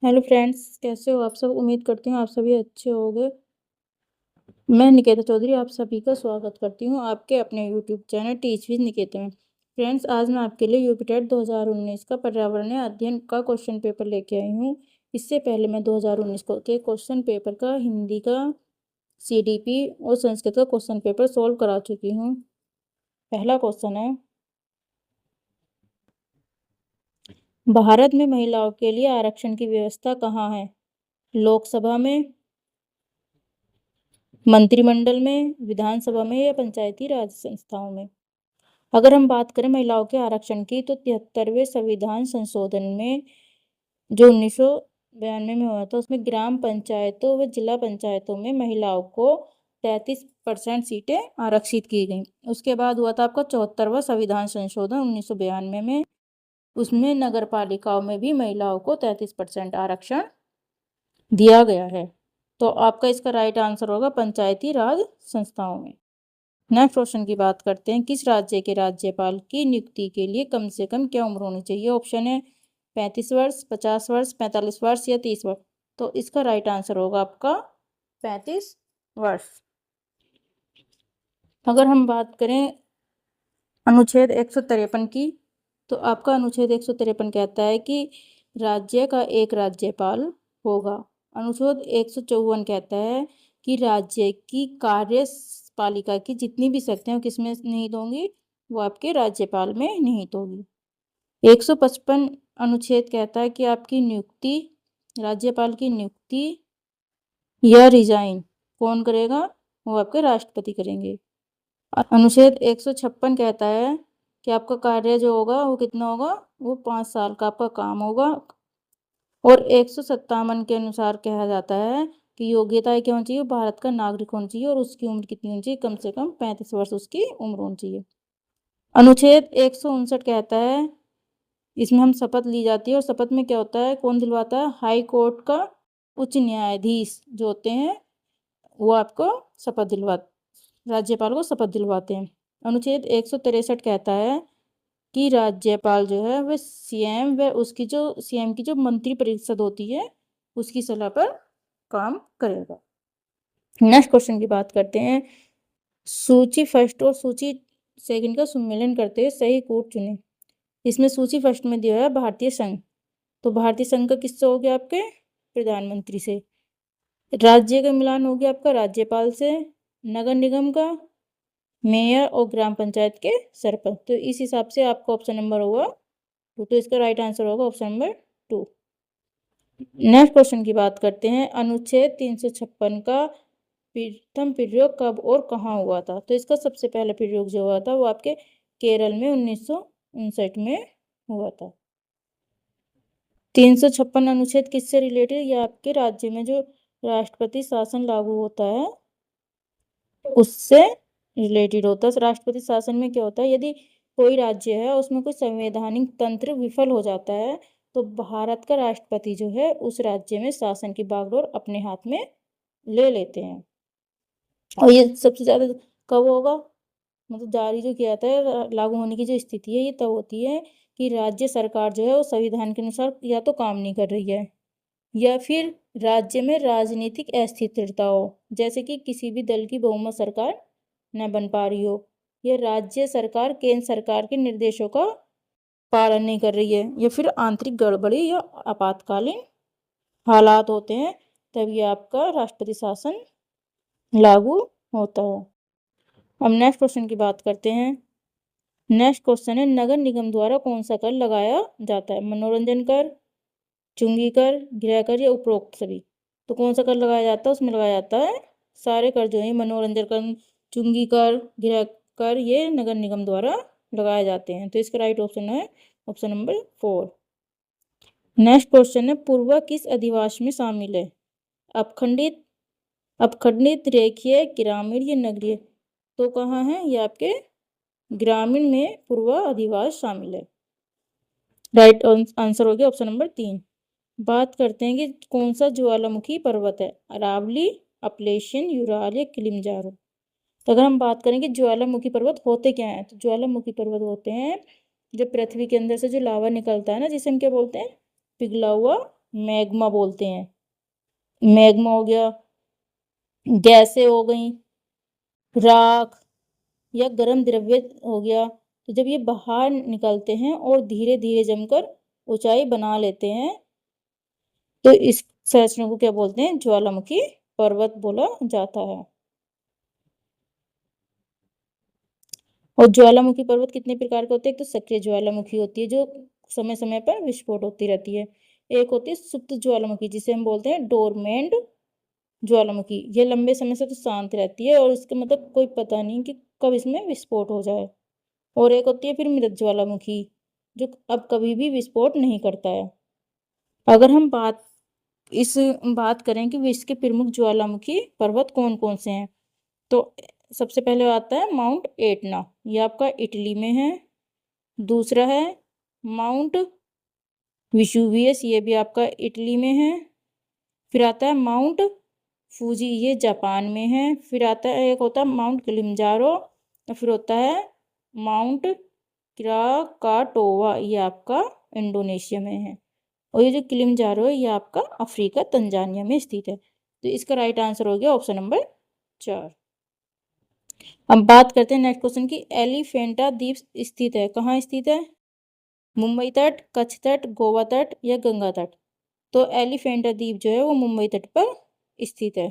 Hello friends, कैसे हो आप सब? उम्मीद करती हूँ आप सभी अच्छे होंगे। मैं निकेता चौधरी आप सभी का स्वागत करती हूँ आपके अपने YouTube channel teach with Niketa में। फ्रेंड्स, आज मैं आपके लिए यूपी टेट 2019 का पर्यावरणीय अध्ययन का क्वेश्चन पेपर लेके आई हूँ। इससे पहले मैं 2019 के क्वेश्चन पेपर का हिंदी का CDP और संस्कृत का क्वेश्चन पेपर सोल्व करा चुकी हूँ। पहला क्वेश्चन है, भारत में महिलाओं के लिए आरक्षण की व्यवस्था कहाँ है? लोकसभा में, मंत्रिमंडल में, विधानसभा में या पंचायती राज संस्थाओं में? अगर हम बात करें महिलाओं के आरक्षण की, तो 73वें संविधान संशोधन में जो 1992 में हुआ था, उसमें ग्राम पंचायतों व जिला पंचायतों में महिलाओं को 33% सीटें आरक्षित की गई। उसके बाद हुआ था आपका 74वां संविधान संशोधन 1992 में, उसमें नगर पालिकाओं में भी महिलाओं को 33% आरक्षण दिया गया है। तो आपका इसका राइट आंसर होगा पंचायती राज संस्थाओं में। नेक्स्ट क्वेश्चन की बात करते हैं, किस राज्य के राज्यपाल की नियुक्ति के लिए कम से कम क्या उम्र होनी चाहिए? ऑप्शन है 35 वर्ष, 50 वर्ष, 45 वर्ष या 30 वर्ष। तो इसका राइट आंसर होगा आपका 35 वर्ष। अगर हम बात करें अनुच्छेद 153 की, तो आपका अनुच्छेद 153 कहता है कि राज्य का एक राज्यपाल होगा। अनुच्छेद 154 कहता है कि राज्य की कार्यपालिका की जितनी भी शक्तियां किसमें निहित होंगी, वो आपके राज्यपाल में निहित होगी। 155 अनुच्छेद कहता है कि आपकी नियुक्ति, राज्यपाल की नियुक्ति या रिजाइन कौन करेगा? वो आपके राष्ट्रपति करेंगे। अनुच्छेद 156 कहता है कि आपका कार्य जो होगा वो कितना होगा? वो 5 साल का आपका काम होगा। और 157 के अनुसार कहा जाता है कि योग्यता क्या होनी चाहिए? भारत का नागरिक होना चाहिए और उसकी उम्र कितनी होनी चाहिए? कम से कम 35 वर्ष उसकी उम्र होनी चाहिए। अनुच्छेद 159 कहता है, इसमें हम शपथ ली जाती है और शपथ में क्या होता है, कौन दिलवाता है? हाई कोर्ट का उच्च न्यायाधीश जो होते हैं वो आपको शपथ राज्यपाल को शपथ दिलवाते हैं। अनुच्छेद 163 कहता है कि राज्यपाल जो है वह सीएम व उसकी जो सीएम की जो मंत्री परिषद होती है उसकी सलाह पर काम करेगा। नेक्स्ट क्वेश्चन की बात करते हैं, सूची फर्स्ट और सूची सेकंड का सम्मेलन करते हुए सही कोड चुने। इसमें सूची फर्स्ट में दिया है भारतीय संघ, तो भारतीय संघ का किससे हो गया? आपके प्रधानमंत्री से। राज्य का मिलान हो गया आपका राज्यपाल से। नगर निगम का मेयर और ग्राम पंचायत के सरपंच। तो इस हिसाब से आपका ऑप्शन नंबर होगा 2, तो इसका राइट आंसर होगा ऑप्शन नंबर 2। नेक्स्ट क्वेश्चन की बात करते हैं, अनुच्छेद 356 का प्रथम प्रयोग कब और कहाँ हुआ था? तो इसका सबसे पहला प्रयोग जो हुआ था वो आपके केरल में 1959 में हुआ था। 356 अनुच्छेद किससे रिलेटेड? या आपके राज्य में जो राष्ट्रपति शासन लागू होता है उससे रिलेटेड होता है। राष्ट्रपति शासन में क्या होता है, यदि कोई राज्य है उसमें कोई संवैधानिक तंत्र विफल हो जाता है तो भारत का राष्ट्रपति जो है उस राज्य में शासन की बागडोर अपने हाथ में ले लेते हैं। और ये सबसे ज्यादा कब होगा? मतलब जारी जो किया जाता है, लागू होने की जो स्थिति है ये तब होती है कि राज्य सरकार जो है वो संविधान के अनुसार या तो काम नहीं कर रही है या फिर राज्य में राजनीतिक अस्थिरता हो, जैसे कि किसी भी दल की बहुमत सरकार न बन पा रही हो, या राज्य सरकार केंद्र सरकार के निर्देशों का पालन नहीं कर रही है, या फिर आंतरिक गड़बड़ी या आपातकालीन हालात होते हैं, तब ये आपका राष्ट्रपति शासन लागू होता है। अब नेक्स्ट क्वेश्चन की बात करते हैं। नेक्स्ट क्वेश्चन है, नगर निगम द्वारा कौन सा कर लगाया जाता है? मनोरंजन कर, चुंगी कर, गृह कर या उपरोक्त सभी? तो कौन सा कर लगाया जाता है? उसमें लगाया जाता है सारे कर जो है, मनोरंजन कर, चुंगी कर, गृह कर, ये नगर निगम द्वारा लगाए जाते हैं। तो इसका राइट ऑप्शन है ऑप्शन नंबर 4। नेक्स्ट क्वेश्चन है, पूर्वा किस अधिवास में शामिल है? अपखंडित, अपखंडित, रेखीय, ग्रामीण या नगरीय? तो कहाँ है ये? आपके ग्रामीण में पूर्वा अधिवास शामिल है। राइट आंसर हो गया ऑप्शन नंबर 3। बात करते हैं कि कौन सा ज्वालामुखी पर्वत है? अरावली, अपलेशियन, यूराल या किलिमंजारो? तो अगर हम बात करें कि ज्वालामुखी पर्वत होते क्या हैं, तो ज्वालामुखी पर्वत होते हैं जब पृथ्वी के अंदर से जो लावा निकलता है ना, जिसे हम क्या बोलते हैं? पिघला हुआ मैग्मा बोलते हैं। मैग्मा हो गया, गैसें हो गई, राख या गर्म द्रव्य हो गया। तो जब ये बाहर निकलते हैं और धीरे धीरे जमकर ऊंचाई बना लेते हैं तो इस संरचना को क्या बोलते हैं? ज्वालामुखी पर्वत बोला जाता है। और ज्वालामुखी पर्वत कितने प्रकार के होते हैं? एक तो सक्रिय ज्वालामुखी होती है जो समय समय पर विस्फोट होती रहती है। एक होती है सुप्त ज्वालामुखी जिसे हम बोलते हैं डोरमेंट ज्वालामुखी। ये लंबे समय से तो शांत रहती है और इसका मतलब कोई पता नहीं कि कब इसमें विस्फोट हो जाए। और एक होती है फिर मृत ज्वालामुखी जो अब कभी भी विस्फोट नहीं करता है। अगर हम बात करें कि विश्व के प्रमुख ज्वालामुखी पर्वत कौन कौन से हैं, तो सबसे पहले आता है माउंट एटना, ये आपका इटली में है। दूसरा है माउंट विशुवियस, ये भी आपका इटली में है। फिर आता है माउंट फूजी, ये जापान में है। फिर आता है एक होता है माउंट किलिमंजारो, और फिर होता है माउंट क्राकाटोवा, ये आपका इंडोनेशिया में है। और ये जो किलिमंजारो है ये आपका अफ्रीका तंजानिया में स्थित है। तो इसका राइट आंसर हो गया ऑप्शन नंबर 4। अब बात करते हैं नेक्स्ट क्वेश्चन की। एलिफेंटा द्वीप स्थित है, कहाँ स्थित है? मुंबई तट, कच्छ तट, गोवा तट या गंगा तट? तो एलिफेंटा द्वीप जो है वो मुंबई तट पर स्थित है।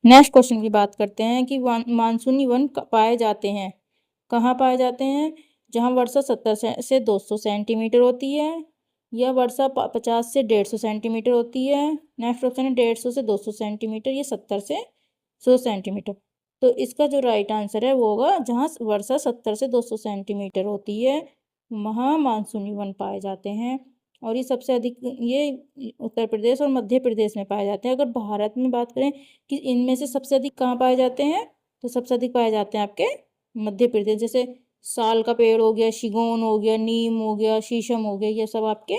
नेक्स्ट क्वेश्चन की बात करते हैं कि मानसूनी वन पाए जाते हैं, कहाँ पाए जाते हैं? जहाँ वर्षा 70 से 200 सेंटीमीटर होती है या वर्षा 50 से 150 सेंटीमीटर होती है। नेक्स्ट ऑप्शन है 150 से 200 सेंटीमीटर या 70 से 100 सेंटीमीटर। तो इसका जो राइट आंसर है वो होगा जहाँ वर्षा 70 से 200 सेंटीमीटर होती है वहाँ मानसूनी वन पाए जाते हैं। और ये सबसे अधिक ये उत्तर प्रदेश और मध्य प्रदेश में पाए जाते हैं। अगर भारत में बात करें कि इनमें से सबसे अधिक कहाँ पाए जाते हैं, तो सबसे अधिक पाए जाते हैं आपके मध्य प्रदेश। जैसे साल का पेड़ हो गया, शिगोन हो गया, नीम हो गया, शीशम हो गया, ये सब आपके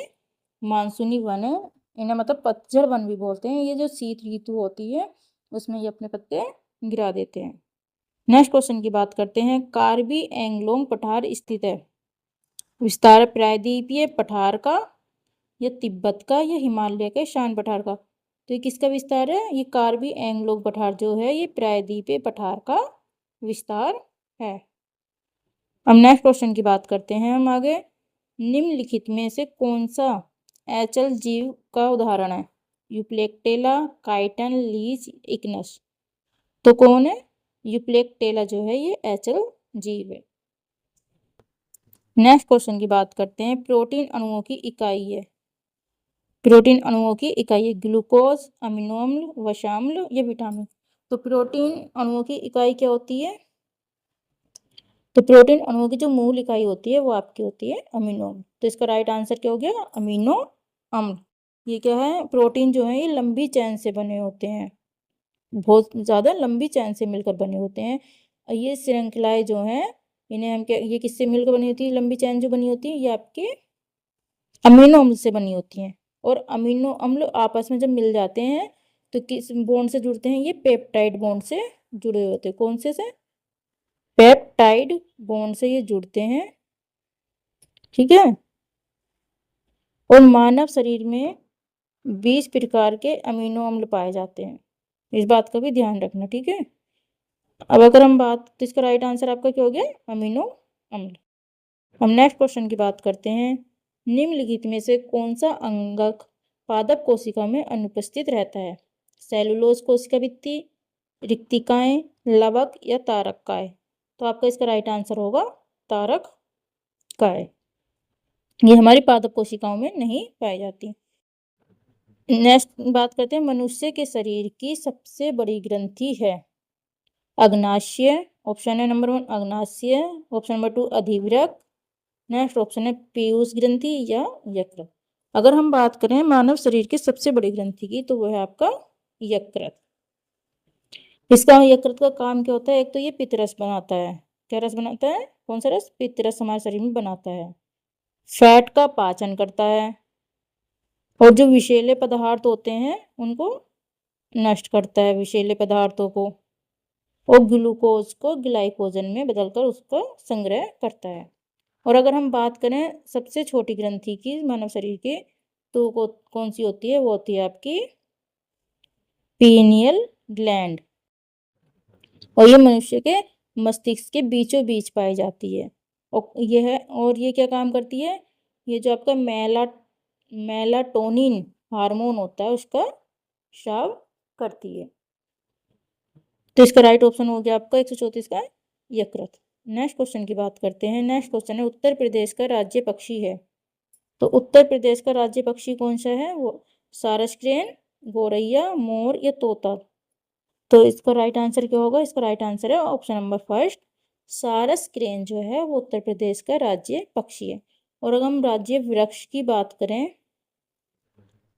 मानसूनी वन है। इन्हें मतलब पतझड़ वन भी बोलते हैं। ये जो शीत ऋतु होती है उसमें ये अपने पत्ते गिरा देते हैं। नेक्स्ट क्वेश्चन की बात करते हैं। कार्बी एंगलोंग पठार स्थित है, विस्तार प्रायद्वीपीय पठार का या तिब्बत का या हिमालय के शान पठार का? तो ये किसका विस्तार है? ये कार्बी एंगलोंग पठार जो है ये प्रायद्वीपीय पठार का विस्तार है। अब नेक्स्ट क्वेश्चन की बात करते हैं हम आगे। निम्नलिखित में से कौन सा एचल जीव का उदाहरण है? यूप्लेक्टेला, काइटन, लीच, इग्नस? तो कौन है? यूप्लेक्टेला जो है ये एचल जीव है। नेक्स्ट क्वेश्चन की बात करते हैं। प्रोटीन अणुओं की इकाई है, प्रोटीन अणुओं की इकाई है ग्लूकोज, अमीनो अम्ल, वसाम्ल या विटामिन? तो प्रोटीन अणुओं की इकाई क्या होती है? तो प्रोटीन अणुओं की जो मूल इकाई होती है वो आपकी होती है अमीनो अम्ल। तो इसका राइट आंसर क्या हो गया? अमीनो अम्ल। ये क्या है? प्रोटीन जो है ये लंबी चेन से बने होते हैं, बहुत ज़्यादा लंबी चेन से मिलकर बने होते हैं। ये श्रृंखलाएं जो हैं इन्हें हम क्या, ये किससे मिलकर बनी होती है? लंबी चेन जो बनी होती है ये आपके अमीनो अम्ल से बनी होती हैं। और अमीनो अम्ल आपस में जब मिल जाते हैं तो किस बॉन्ड से जुड़ते हैं? ये पेप्टाइड बॉन्ड से जुड़े होते हैं। कौन से? पेप्टाइड बॉन्ड से ये जुड़ते हैं, ठीक है। और मानव शरीर में 20 प्रकार के अमीनो अम्ल पाए जाते हैं, इस बात का भी ध्यान रखना, ठीक है। अब अगर हम बात, तो इसका राइट आंसर आपका क्या हो गया? अमीनो अम्ल। हम नेक्स्ट क्वेश्चन की बात करते हैं। निम्नलिखित में से कौन सा अंगक पादप कोशिका में अनुपस्थित रहता है? सेलुलोज कोशिका भित्ति, रिक्तिकाएं, लवक या तारककाय? तो आपका इसका राइट आंसर होगा तारककाय। ये हमारी पादप कोशिकाओं में नहीं पाई जाती। नेक्स्ट बात करते हैं। मनुष्य के शरीर की सबसे बड़ी ग्रंथि है अग्नाशय, ऑप्शन है नंबर 1 अग्नाशय, ऑप्शन नंबर 2 अधिवृक्क, नेक्स्ट ऑप्शन है पीयूष ग्रंथि या यकृत। अगर हम बात करें मानव शरीर की सबसे बड़ी ग्रंथि की तो वह है आपका यकृत। इसका यकृत का काम क्या होता है? एक तो ये पित्तरस बनाता है। क्या रस बनाता है? कौन सा रस? पित्तरस हमारे शरीर में बनाता है। फैट का पाचन करता है और जो विषैले पदार्थ होते हैं उनको नष्ट करता है, विषैले पदार्थों को, और ग्लूकोज को ग्लाइकोजन में बदलकर उसको संग्रह करता है। और अगर हम बात करें सबसे छोटी ग्रंथि की मानव शरीर की तो कौन सी होती है? वो होती है आपकी पीनियल ग्लैंड, और ये मनुष्य के मस्तिष्क के बीचों बीच पाई जाती है। और ये क्या काम करती है? ये जो आपका मेलाटोनिन हार्मोन होता है उसका स्राव करती है। तो इसका राइट ऑप्शन हो गया आपका 134 का यकृत। नेक्स्ट क्वेश्चन की बात करते हैं। नेक्स्ट क्वेश्चन है, उत्तर प्रदेश का राज्य पक्षी है। तो उत्तर प्रदेश का राज्य पक्षी कौन सा है? वो सारस क्रेन, गौरैया, मोर या तोता। तो इसका राइट आंसर क्या होगा? इसका राइट आंसर है ऑप्शन नंबर फर्स्ट, सारस क्रेन जो है वो उत्तर प्रदेश का राज्य पक्षी है। और अगर हम राज्य वृक्ष की बात करें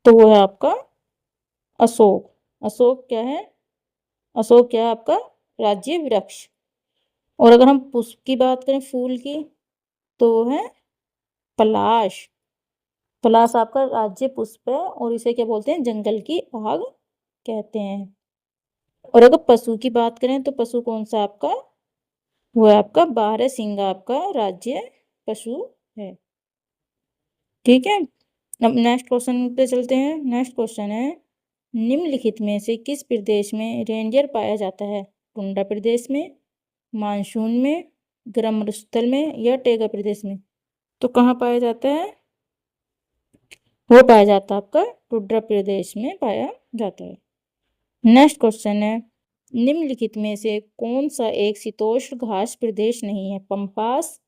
तो वो है आपका अशोक। अशोक क्या है? अशोक क्या है आपका राज्य वृक्ष। और अगर हम पुष्प की बात करें, फूल की, तो वो है पलाश। पलाश आपका राज्य पुष्प है और इसे क्या बोलते हैं? जंगल की आग कहते हैं। और अगर पशु की बात करें तो पशु कौन सा आपका? वो है आपका बारहसिंगा, आपका राज्य पशु है। ठीक है, अब नेक्स्ट क्वेश्चन पे चलते हैं। नेक्स्ट क्वेश्चन है, निम्नलिखित में से किस प्रदेश में रेंडियर पाया जाता है? टुंड्रा प्रदेश में, मानसून में, गर्म मरुस्थल में या टैगा प्रदेश में। तो कहाँ पाया जाता है? वो पाया जाता है आपका टुंड्रा प्रदेश में पाया जाता है। नेक्स्ट क्वेश्चन है, निम्नलिखित में से कौन सा एक शीतोष्ण घास प्रदेश नहीं है? पंपास,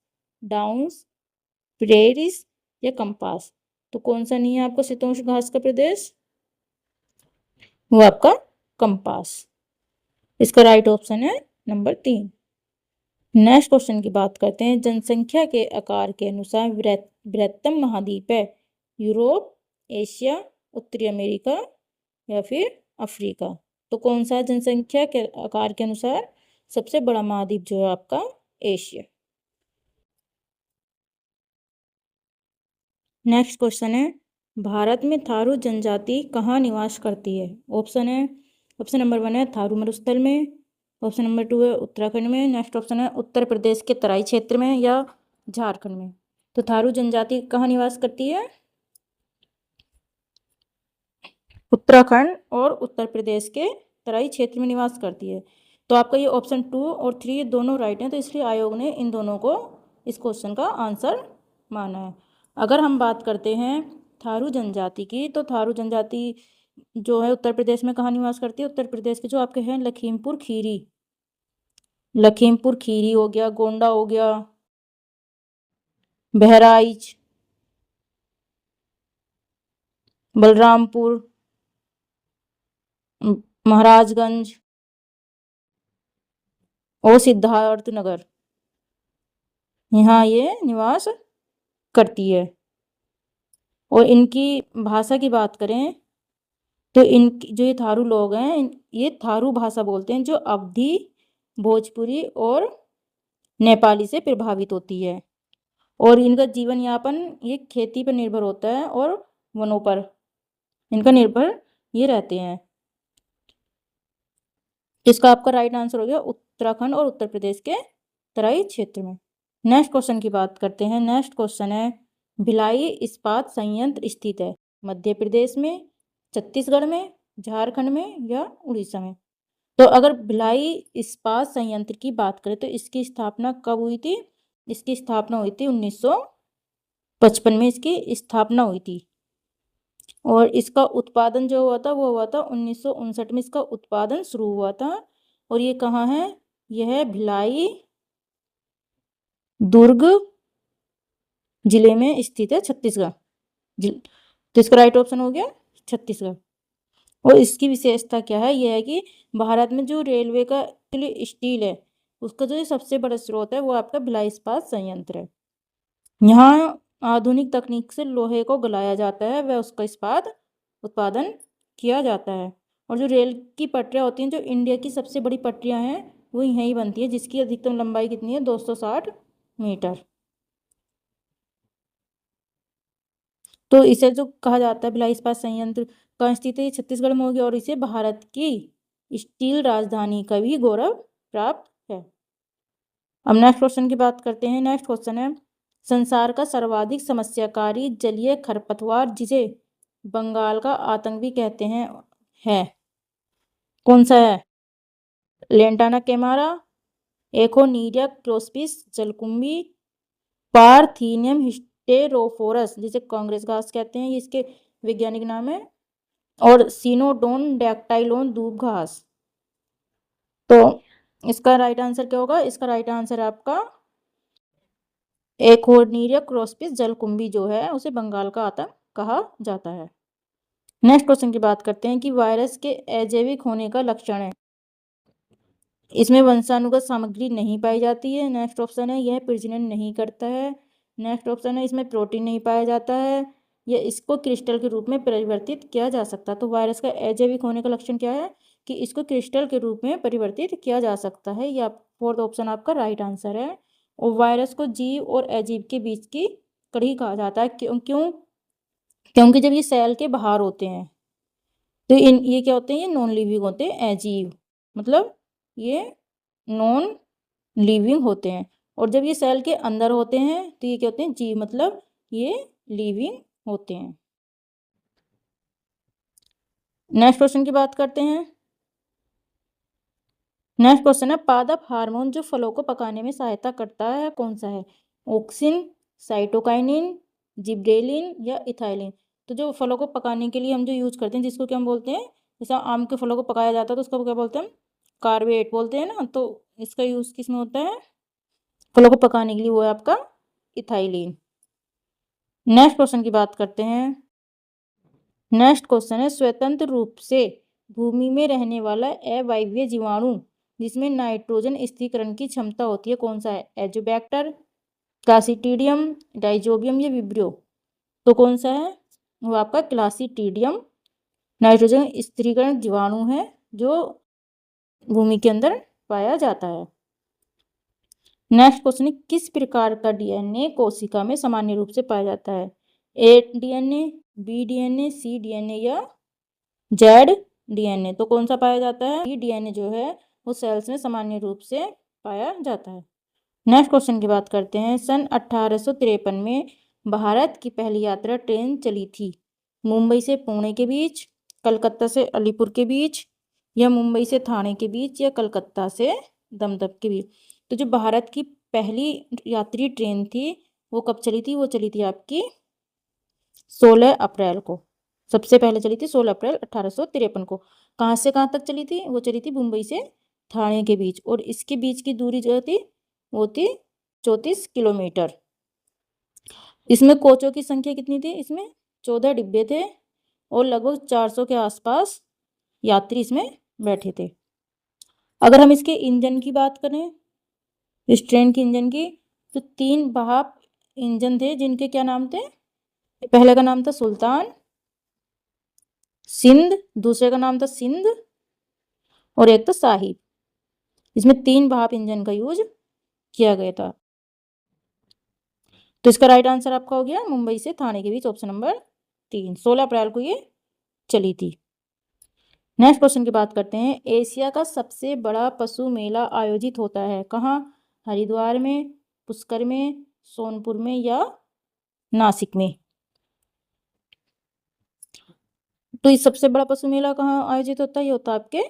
डाउन्स, प्रेरिस या कंपास। तो कौन सा नहीं है आपका शीतोष्ण घास का प्रदेश? वो आपका कंपास। इसका राइट ऑप्शन है नंबर 3। नेक्स्ट क्वेश्चन की बात करते हैं। जनसंख्या के आकार के अनुसार बृहत्तम महाद्वीप है? यूरोप, एशिया, उत्तरी अमेरिका या फिर अफ्रीका। तो कौन सा जनसंख्या के आकार के अनुसार सबसे बड़ा महाद्वीप जो है आपका? एशिया। नेक्स्ट क्वेश्चन है, भारत में थारू जनजाति कहाँ निवास करती है? ऑप्शन है, ऑप्शन नंबर 1 है थारू मरुस्थल में, ऑप्शन नंबर 2 है उत्तराखंड में, नेक्स्ट ऑप्शन है उत्तर प्रदेश के तराई क्षेत्र में या झारखंड में। तो थारू जनजाति कहाँ निवास करती है? उत्तराखंड और उत्तर प्रदेश के तराई क्षेत्र में निवास करती है। तो आपका ये ऑप्शन 2 और 3 दोनों राइट हैं, तो इसलिए आयोग ने इन दोनों को इस क्वेश्चन का आंसर माना है। अगर हम बात करते हैं थारू जनजाति की, तो थारू जनजाति जो है उत्तर प्रदेश में कहाँ निवास करती है? उत्तर प्रदेश के जो आपके हैं लखीमपुर खीरी, लखीमपुर खीरी हो गया, गोंडा हो गया, बहराइच, बलरामपुर, महाराजगंज और सिद्धार्थनगर, यहाँ ये निवास करती है। और इनकी भाषा की बात करें तो इनकी जो ये थारू लोग हैं ये थारू भाषा बोलते हैं, जो अवधी, भोजपुरी और नेपाली से प्रभावित होती है। और इनका जीवन यापन ये खेती पर निर्भर होता है और वनों पर इनका निर्भर ये रहते हैं। इसका आपका राइट आंसर हो गया उत्तराखंड और उत्तर प्रदेश के तराई क्षेत्र में। नेक्स्ट क्वेश्चन की बात करते हैं। नेक्स्ट क्वेश्चन है, भिलाई इस्पात संयंत्र स्थित है मध्य प्रदेश में, छत्तीसगढ़ में, झारखंड में या उड़ीसा में। तो अगर भिलाई इस्पात संयंत्र की बात करें तो इसकी स्थापना कब हुई थी? इसकी स्थापना हुई थी 1955 में इसकी स्थापना हुई थी। और इसका उत्पादन जो हुआ था वो हुआ था 1959 में इसका उत्पादन शुरू हुआ था। और ये कहाँ है? यह है भिलाई दुर्ग जिले में स्थित है, छत्तीसगढ़। तो इसका राइट ऑप्शन हो गया छत्तीसगढ़। और इसकी विशेषता क्या है? यह है कि भारत में जो रेलवे का स्टील है उसका जो सबसे बड़ा स्रोत है वो आपका भिलाई इस्पात संयंत्र है। यहाँ आधुनिक तकनीक से लोहे को गलाया जाता है व उसका इस्पात उत्पादन किया जाता है। और जो रेल की पटरियाँ होती हैं, जो इंडिया की सबसे बड़ी पटरियाँ हैं वो यहीं बनती है, जिसकी अधिकतम लंबाई कितनी है? 260 मीटर। तो इसे जो कहा जाता है भिलाई इस्पात संयंत्र कहाँ स्थित है? ये छत्तीसगढ़ में हो गया और इसे भारत की स्टील राजधानी का भी गौरव प्राप्त है। अब नेक्स्ट क्वेश्चन की बात करते हैं। नेक्स्ट क्वेश्चन है, संसार का सर्वाधिक समस्याकारी जलीय खरपतवार जिसे बंगाल का आतंक भी कहते हैं है। कौन सा है? लेंटाना कैमारा, एकोनीरिया क्रोस्पिस जलकुंभी, पार्थीनियम हिस्टेरोफोरस जिसे कांग्रेस घास कहते हैं, ये इसके वैज्ञानिक नाम है, और सिनोडोन डैक्टाइलोन दूब घास। तो इसका राइट आंसर क्या होगा? इसका राइट आंसर आपका एकोनीरिया क्रोस्पिस जलकुंभी जो है उसे बंगाल का आतंक कहा जाता है। नेक्स्ट क्वेश्चन की बात करते हैं कि वायरस के अजैविक होने का लक्षण है। इसमें वंशानुगत सामग्री नहीं पाई जाती है। नेक्स्ट ऑप्शन है यह प्रजनन नहीं करता है। नेक्स्ट ऑप्शन है इसमें प्रोटीन नहीं पाया जाता है, या इसको क्रिस्टल के रूप में परिवर्तित किया जा सकता है। तो वायरस का अजैविक होने का लक्षण क्या है? कि इसको क्रिस्टल के रूप में परिवर्तित किया जा सकता है। या फोर्थ ऑप्शन आपका राइट आंसर है। और वायरस को जीव और अजीव के बीच की कड़ी कहा जाता है। क्यों? क्योंकि जब ये सेल के बाहर होते हैं तो ये क्या होते हैं? ये नॉन लिविंग होते हैं, अजीव मतलब ये नॉन लिविंग होते हैं। और जब ये सेल के अंदर होते हैं तो ये क्या होते हैं? जीव मतलब ये लिविंग होते हैं। नेक्स्ट क्वेश्चन की बात करते हैं। नेक्स्ट क्वेश्चन है पादप हार्मोन जो फलों को पकाने में सहायता करता है कौन सा है? ऑक्सिन, साइटोकाइनिन, जिब्रेलिन या इथाइलिन। तो जो फलों को पकाने के लिए हम जो यूज करते हैं जिसको क्या हम बोलते हैं? जैसे आम के फलों को पकाया जाता है तो उसको क्या बोलते हैं? हम कार्बेट बोलते हैं ना। तो इसका यूज किस में होता है? फलों को पकाने के लिए, वो है आपका इथाइलिन। नेक्स्ट क्वेश्चन की बात करते हैं। नेक्स्ट क्वेश्चन है स्वतंत्र रूप से भूमि में रहने वाला अवायवीय जीवाणु जिसमें नाइट्रोजन स्थिरीकरण की क्षमता होती है कौन सा है? एजोबैक्टर, क्लासिटीडियम, डाइजोबियम या विब्रियो। तो कौन सा है? वो आपका क्लासिटीडियम नाइट्रोजन स्थिरीकरण जीवाणु है जो भूमि के अंदर पाया जाता है। नेक्स्ट क्वेश्चन है किस प्रकार का डीएनए कोशिका में सामान्य रूप से पाया जाता है? ए डीएनए, बी डीएनए, सी डीएनए या जेड डीएनए। तो कौन सा पाया जाता है? बी डीएनए जो है वो सेल्स में सामान्य रूप से पाया जाता है। नेक्स्ट क्वेश्चन की बात करते हैं। सन 1853 में भारत की पहली यात्रा ट्रेन चली थी मुंबई से पुणे के बीच, कलकत्ता से अलीपुर के बीच, या मुंबई से थाने के बीच, या कलकत्ता से दमदम के बीच। तो जो भारत की पहली यात्री ट्रेन थी वो कब चली थी? वो चली थी आपकी 16 अप्रैल को। सबसे पहले चली थी 16 अप्रैल 1853 को। कहाँ से कहाँ तक चली थी? वो चली थी मुंबई से ठाणे के बीच, और इसके बीच की दूरी जो थी वो थी 34 किलोमीटर। इसमें कोचों की संख्या कितनी थी? इसमें 14 डिब्बे थे और लगभग 400 के आसपास यात्री इसमें बैठे थे। अगर हम इसके इंजन की बात करें, इस ट्रेन के इंजन की, तो 3 भाप इंजन थे जिनके क्या नाम थे? पहले का नाम था सुल्तान, सिंध, दूसरे का नाम था सिंध, और एक था साहिब। इसमें 3 भाप इंजन का यूज किया गया था। तो इसका राइट आंसर आपका हो गया मुंबई से थाने के बीच, ऑप्शन नंबर 3। 16 अप्रैल को ये चली थी। नेक्स्ट क्वेश्चन की बात करते हैं। एशिया का सबसे बड़ा पशु मेला आयोजित होता है कहाँ? हरिद्वार में, पुष्कर में, सोनपुर में या नासिक में। तो ये सबसे बड़ा पशु मेला कहाँ आयोजित होता है? ये होता है आपके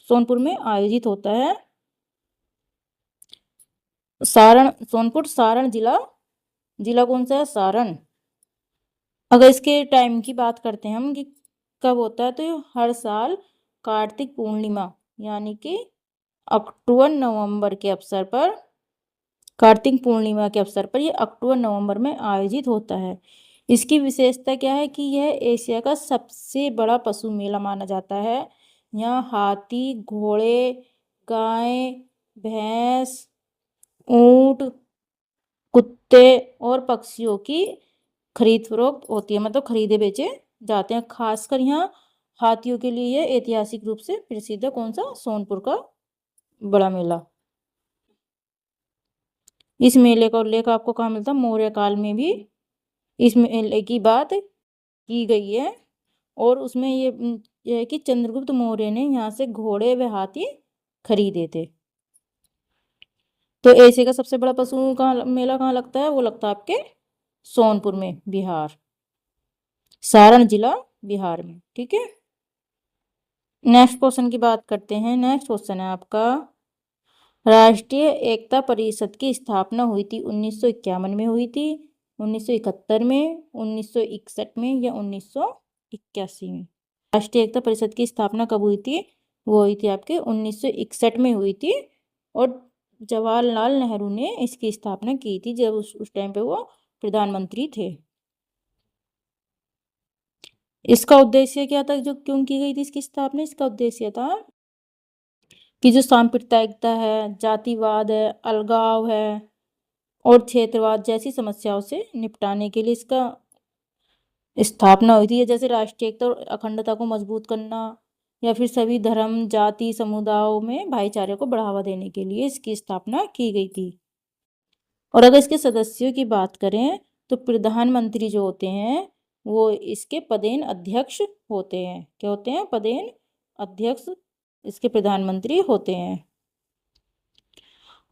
सोनपुर में आयोजित होता है। सारण, सोनपुर सारण जिला, जिला कौन सा है? सारण। अगर इसके टाइम की बात करते हैं हम कि कब होता है, तो ये हर साल कार्तिक पूर्णिमा यानी कि अक्टूबर नवंबर के अवसर पर, कार्तिक पूर्णिमा के अवसर पर ये अक्टूबर नवंबर में आयोजित होता है। इसकी विशेषता क्या है? कि यह एशिया का सबसे बड़ा पशु मेला माना जाता है। यहाँ हाथी, घोड़े, गाय, भैंस, ऊंट, कुत्ते और पक्षियों की खरीद फरोख्त होती है, मतलब खरीदे बेचे जाते हैं। खासकर यहाँ हाथियों के लिए यह ऐतिहासिक रूप से प्रसिद्ध है। कौन सा? सोनपुर का बड़ा मेला। इस मेले का उल्लेख आपको कहाँ मिलता है? मौर्य काल में भी इस मेले की बात की गई है, और उसमें ये है कि चंद्रगुप्त मौर्य ने यहाँ से घोड़े व हाथी खरीदे थे। तो एशिया का सबसे बड़ा पशु कहाँ मेला कहाँ लगता है? वो लगता है आपके सोनपुर में, बिहार, सारण जिला, बिहार में। ठीक है, नेक्स्ट क्वेश्चन की बात करते हैं। नेक्स्ट क्वेश्चन है आपका, राष्ट्रीय एकता परिषद की स्थापना हुई थी 1951 में हुई थी, 1971 में, 1961 में या 1981 में? राष्ट्रीय एकता परिषद की स्थापना कब हुई थी? वो हुई थी आपके 1961 में हुई थी, और जवाहरलाल नेहरू ने इसकी स्थापना की थी जब उस टाइम पे वो प्रधानमंत्री थे। इसका उद्देश्य क्या था, जो क्यों की गई थी इसकी स्थापना? इसका उद्देश्य था कि जो सांप्रदायिकता है, जातिवाद है, अलगाव है और क्षेत्रवाद जैसी समस्याओं से निपटाने के लिए इसका स्थापना हुई थी। जैसे राष्ट्रीय एकता और अखंडता को मजबूत करना, या फिर सभी धर्म, जाति, समुदायों में भाईचारे को बढ़ावा देने के लिए इसकी स्थापना की गई थी। और अगर इसके सदस्यों की बात करें तो प्रधानमंत्री जो होते हैं वो इसके पदेन अध्यक्ष होते हैं। क्या होते हैं? पदेन अध्यक्ष इसके प्रधानमंत्री होते हैं।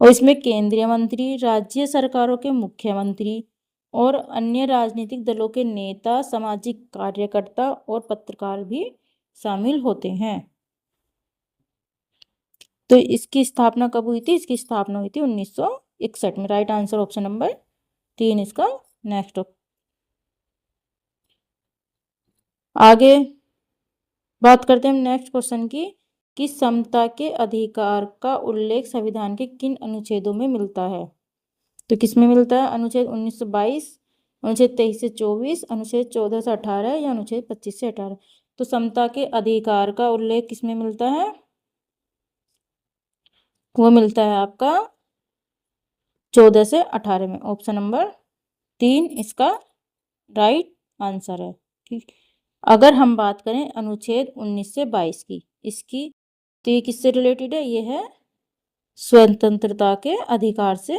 और इसमें केंद्रीय मंत्री, राज्य सरकारों के मुख्यमंत्री और अन्य राजनीतिक दलों के नेता, सामाजिक कार्यकर्ता और पत्रकार भी शामिल होते हैं। तो इसकी स्थापना कब हुई थी? इसकी स्थापना हुई थी 1961 में। राइट आंसर ऑप्शन नंबर 3 इसका नेक्स्ट। आगे बात करते हैं नेक्स्ट क्वेश्चन की, कि समता के अधिकार का उल्लेख संविधान के किन अनुच्छेदों में मिलता है? तो किस में मिलता है? अनुच्छेद 1922, अनुच्छेद 23 से 24, अनुच्छेद 14 से 18 या अनुच्छेद 25 से 18? तो समता के अधिकार का उल्लेख किस में मिलता है? वो मिलता है आपका 14 से 18 में। ऑप्शन नंबर 3 इसका राइट आंसर है। ठीक, अगर हम बात करें अनुच्छेद 19 से 22 की, इसकी तो ये किससे रिलेटेड है? ये है स्वतंत्रता के अधिकार से।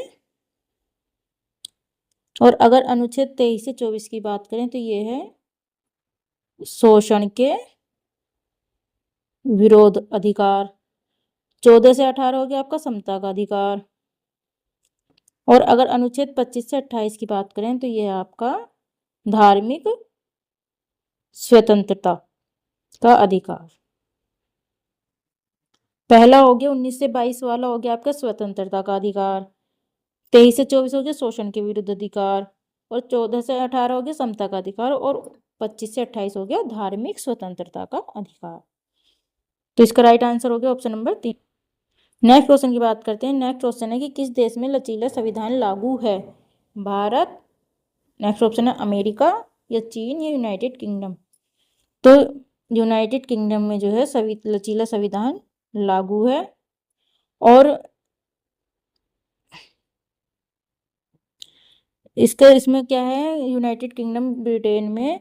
और अगर अनुच्छेद 23 से 24 की बात करें तो ये है शोषण के विरोध अधिकार। 14 से 18 हो गया आपका समता का अधिकार। और अगर अनुच्छेद 25 से 28 की बात करें तो ये है आपका धार्मिक स्वतंत्रता का अधिकार। पहला हो गया 19 से 22 वाला हो गया आपका स्वतंत्रता का अधिकार, 23 से 24 हो गया शोषण के विरुद्ध अधिकार, और 14 से 18 हो गया समता का अधिकार, और 25 से 28 हो गया धार्मिक स्वतंत्रता का अधिकार। तो इसका राइट आंसर हो गया ऑप्शन नंबर 3। नेक्स्ट क्वेश्चन की बात करते हैं। नेक्स्ट क्वेश्चन है कि किस देश में लचीला संविधान लागू है? भारत, नेक्स्ट ऑप्शन है अमेरिका या चीन या यूनाइटेड किंगडम? तो यूनाइटेड किंगडम में जो है लचीला संविधान लागू है। और इसमें क्या है, यूनाइटेड किंगडम ब्रिटेन में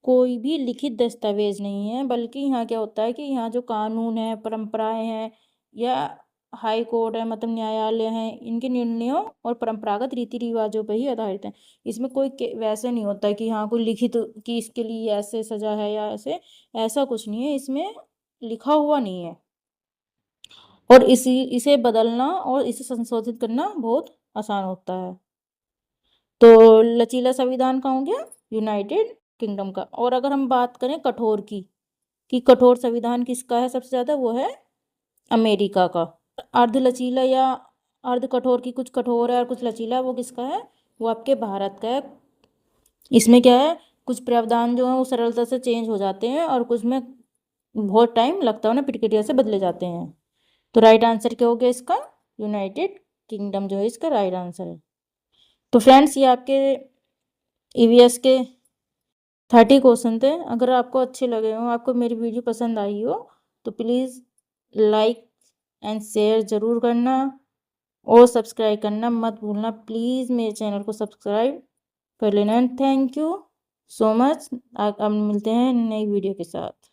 कोई भी लिखित दस्तावेज नहीं है, बल्कि यहाँ क्या होता है कि यहाँ जो कानून है, परंपराएं हैं या हाई कोर्ट है, मतलब न्यायालय हैं, इनके निर्णयों और परंपरागत रीति रिवाजों पर ही आधारित है। इसमें कोई वैसे नहीं होता है कि हाँ कोई लिखित कि इसके लिए ऐसे सजा है या ऐसा कुछ नहीं है, इसमें लिखा हुआ नहीं है। और इसे बदलना और इसे संशोधित करना बहुत आसान होता है। तो लचीला संविधान का हो गया यूनाइटेड किंगडम का। और अगर हम बात करें कठोर की, कि कठोर संविधान किसका है सबसे ज़्यादा, वो है अमेरिका का। अर्ध लचीला या अर्ध कठोर की, कुछ कठोर है और कुछ लचीला, वो किसका है? वो आपके भारत का है। इसमें क्या है, कुछ प्रावधान जो है वो सरलता से चेंज हो जाते हैं और कुछ में बहुत टाइम लगता है ना, प्रक्रिया से बदले जाते हैं। तो राइट आंसर क्या हो गया इसका? यूनाइटेड किंगडम जो है इसका राइट आंसर है। तो फ्रेंड्स ये आपके ईवीएस के 30 क्वेश्चन थे। अगर आपको अच्छे लगे हो, आपको मेरी वीडियो पसंद आई हो, तो प्लीज़ लाइक एंड शेयर ज़रूर करना और सब्सक्राइब करना मत भूलना। प्लीज़ मेरे चैनल को सब्सक्राइब कर लेना। Thank you so much. अब मिलते हैं नई वीडियो के साथ।